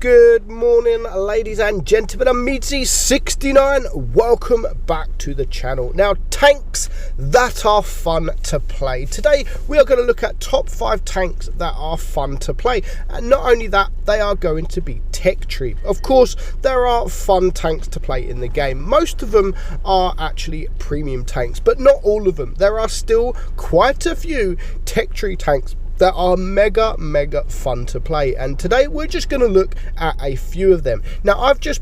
Good morning, ladies and gentlemen. I'm meadsyreplays. Welcome back to the channel. Now, tanks that are fun to play. Today, we are going to look at top 5 tanks that are fun to play. And not only that, they are going to be tech tree. Of course, there are fun tanks to play in the game. Most of them are actually premium tanks, but not all of them. There are still quite a few tech tree tanks that are mega fun to play, and today we're just going to look at a few of them. Now, I've just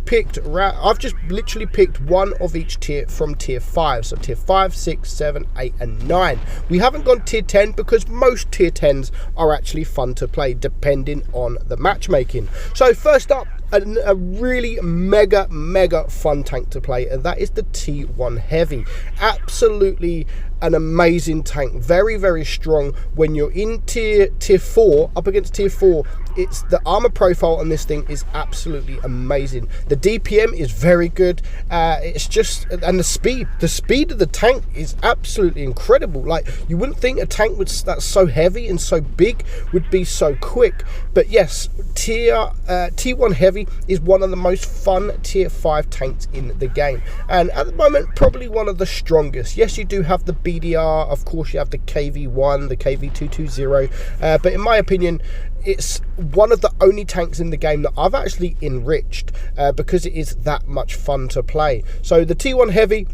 literally picked one of each tier from tier 5, so tier 5, 6, 7, 8 and 9. We haven't gone tier 10 because most tier 10s are actually fun to play depending on the matchmaking. So first up, a really mega fun tank to play, and that is the T1 Heavy. Absolutely an amazing tank, very strong. When you're in tier 4 up against tier 4, it's the armor profile on this thing is absolutely amazing. The DPM is very good. It's just, and the speed of the tank is absolutely incredible. Like, you wouldn't think a tank that's so heavy and so big would be so quick, but yes, T1 Heavy is one of the most fun tier 5 tanks in the game, and at the moment probably one of the strongest. Yes, you do have the BDR, of course you have the KV1, the KV220, but in my opinion, it's one of the only tanks in the game that I've actually enriched because it is that much fun to play. So the T1 Heavy,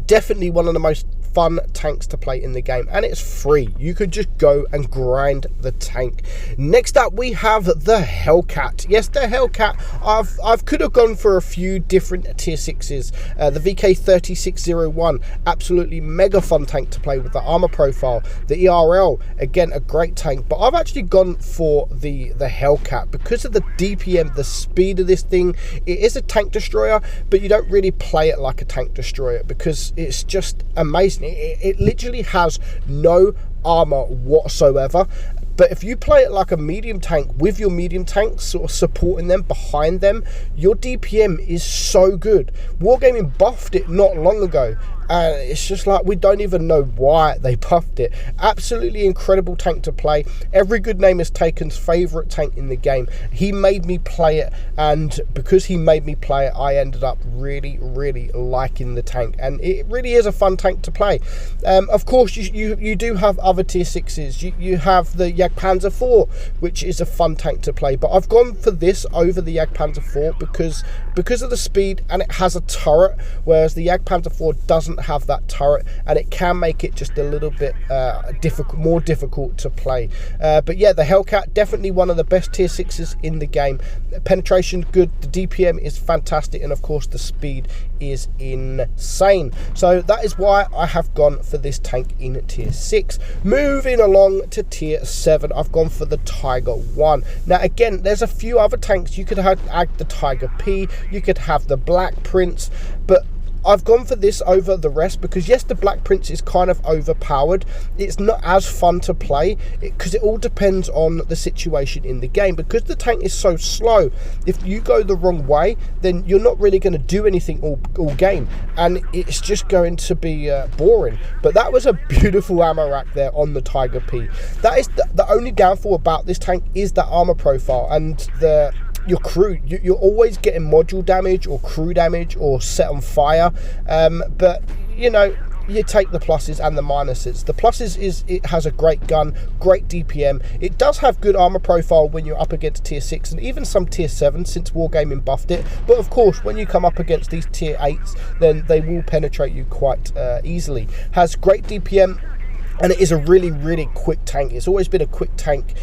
definitely one of the most fun tanks to play in the game, and it's free. You could just go and grind the tank. Next up, we have the Hellcat. Yes, the Hellcat. I've could have gone for a few different tier 6s. The VK3601, absolutely mega fun tank to play with the armor profile. The ERL, again a great tank, but I've actually gone for the Hellcat because of the DPM, the speed of this thing. It is a tank destroyer, but you don't really play it like a tank destroyer because it's just amazing. It literally has no armor whatsoever, but if you play it like a medium tank with your medium tanks sort of supporting them behind them, your DPM is so good. Wargaming buffed it not long ago, and it's just like, we don't even know why they buffed it. Absolutely incredible tank to play. Every good name is Taken's favorite tank in the game. He made me play it, and because he made me play it, I ended up really liking the tank, and it really is a fun tank to play. Of course, you do have other tier 6s. You have the Jagdpanzer 4, which is a fun tank to play, but I've gone for this over the Jagdpanzer 4 because of the speed, and it has a turret, whereas the Jagdpanzer 4 doesn't have that turret, and it can make it just a little bit more difficult to play. But yeah, the Hellcat, definitely one of the best tier 6s in the game. Penetration good, the DPM is fantastic, and of course the speed is insane. So that is why I have gone for this tank in tier 6. Moving along to tier 7, I've gone for the Tiger 1. Now again, there's a few other tanks. You could have the Tiger P, you could have the Black Prince, but I've gone for this over the rest because yes, the Black Prince is kind of overpowered. It's not as fun to play because it all depends on the situation in the game. Because the tank is so slow, if you go the wrong way, then you're not really going to do anything all game, and it's just going to be boring. But that was a beautiful ammo rack there on the Tiger P. That is the only downfall about this tank is the armor profile and your crew. You're always getting module damage or crew damage or set on fire, but you know, you take the pluses and the minuses. The pluses is it has a great gun, great DPM. It does have good armor profile when you're up against tier 6 and even some tier 7 since Wargaming buffed it. But of course, when you come up against these tier 8s, then they will penetrate you quite easily. Has great DPM, and it is a really quick tank. It's always been a quick tank,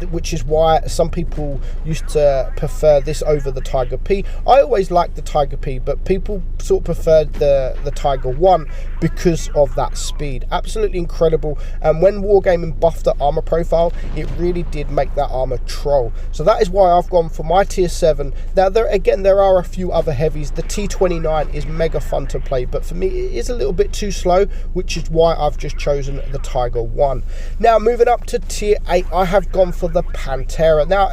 which is why some people used to prefer this over the Tiger P. I always liked the Tiger P, but people sort of preferred the Tiger 1 because of that speed. Absolutely incredible. And when Wargaming buffed the armor profile, it really did make that armor troll. So that is why I've gone for my tier 7. Now there are a few other heavies. The T29 is mega fun to play, but for me it is a little bit too slow, which is why I've just chosen the Tiger 1. Now moving up to tier 8, I have gone for the Pantera. Now,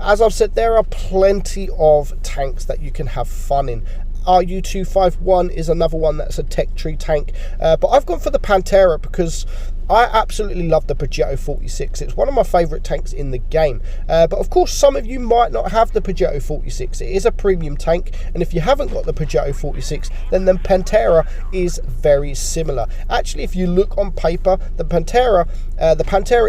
as I've said, there are plenty of tanks that you can have fun in. RU251 is another one that's a tech tree tank, but I've gone for the Pantera because I absolutely love the Peugeot 46. It's one of my favourite tanks in the game. But of course, some of you might not have the Peugeot 46. It is a premium tank, and if you haven't got the Peugeot 46, then the Pantera is very similar. Actually, if you look on paper, the Pantera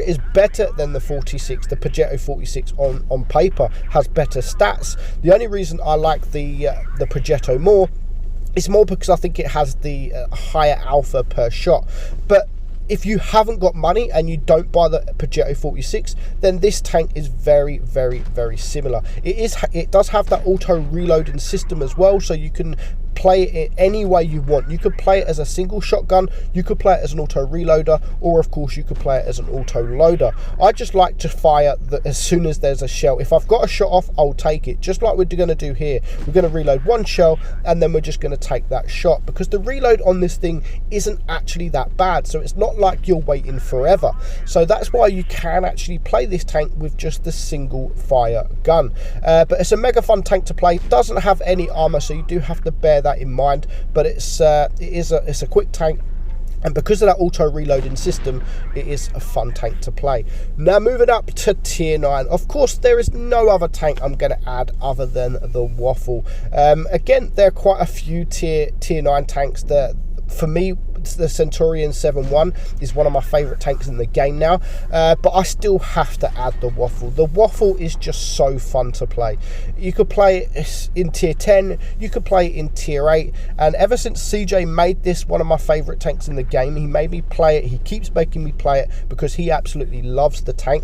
is better than the 46. The Peugeot 46 on paper has better stats. The only reason I like the Peugeot more, it's more because I think it has the higher alpha per shot. But if you haven't got money and you don't buy the Peugeot 46, then this tank is very, very, very similar. It does have that auto reloading system as well, so you can play it any way you want. You could play it as a single shotgun, you could play it as an auto reloader, or of course you could play it as an auto loader. I just like to fire as soon as there's a shell. If I've got a shot off, I'll take it, just like we're going to do here. We're going to reload one shell and then we're just going to take that shot, because the reload on this thing isn't actually that bad, so it's not like you're waiting forever. So that's why you can actually play this tank with just the single fire gun. But it's a mega fun tank to play. Doesn't have any armor, so you do have to bear that in mind, but it's a quick tank, and because of that auto reloading system, it is a fun tank to play. Now moving up to tier 9, of course there is no other tank I'm going to add other than the Waffle. Again, there are quite a few tier 9 tanks that, for me, the Centurion 7-1 is one of my favorite tanks in the game now, but I still have to add the Waffle. The Waffle is just so fun to play. You could play it in tier 10, you could play it in tier 8, and ever since CJ made this one of my favorite tanks in the game, he made me play it. He keeps making me play it because he absolutely loves the tank.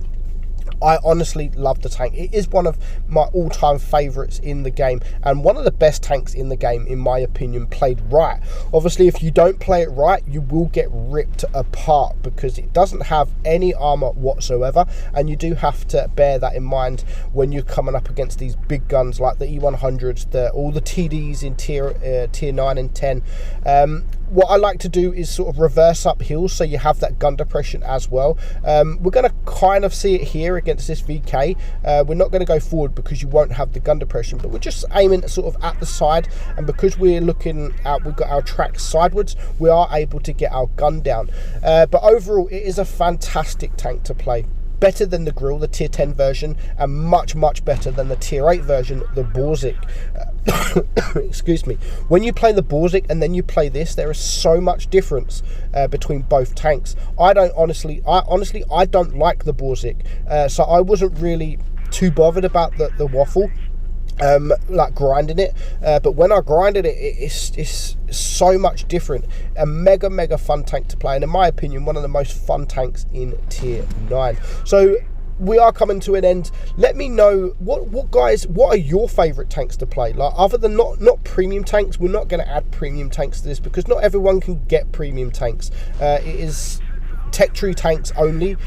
I honestly love the tank. It is one of my all-time favorites in the game, and one of the best tanks in the game, in my opinion, played right. Obviously, if you don't play it right, you will get ripped apart because it doesn't have any armor whatsoever, and you do have to bear that in mind when you're coming up against these big guns like the E100s, all the TDs in tier 9 and 10. What I like to do is sort of reverse up hills, so you have that gun depression as well. We're going to kind of see it here against this VK. We're not going to go forward because you won't have the gun depression, but we're just aiming sort of at the side, and because we're looking out, we've got our track sideways, we are able to get our gun down. But overall, it is a fantastic tank to play. Better than the Grill, the tier 10 version, and much, much better than the tier 8 version, the Borzik. Excuse me. When you play the Borzik and then you play this, there is so much difference between both tanks. I honestly don't like the Borzik, so I wasn't really too bothered about the Waffle, like grinding it, but when I grinded it, it's so much different. A mega fun tank to play, and in my opinion, one of the most fun tanks in tier 9. So we are coming to an end. Let me know what are your favorite tanks to play, like other than not premium tanks. We're not going to add premium tanks to this because not everyone can get premium tanks. It is tech tree tanks only,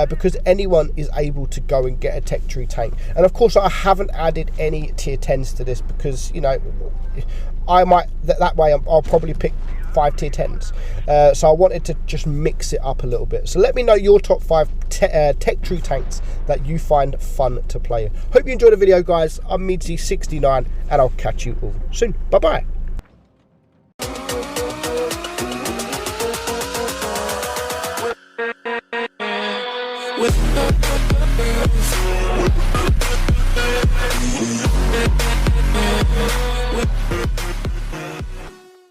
because anyone is able to go and get a tech tree tank. And of course, I haven't added any tier 10s to this because, you know, I might that way I'll probably pick 5 tier 10s, so I wanted to just mix it up a little bit. So let me know your top 5 tech tree tanks that you find fun to play. Hope you enjoyed the video, guys. I'm meadsy69, and I'll catch you all soon. Bye bye.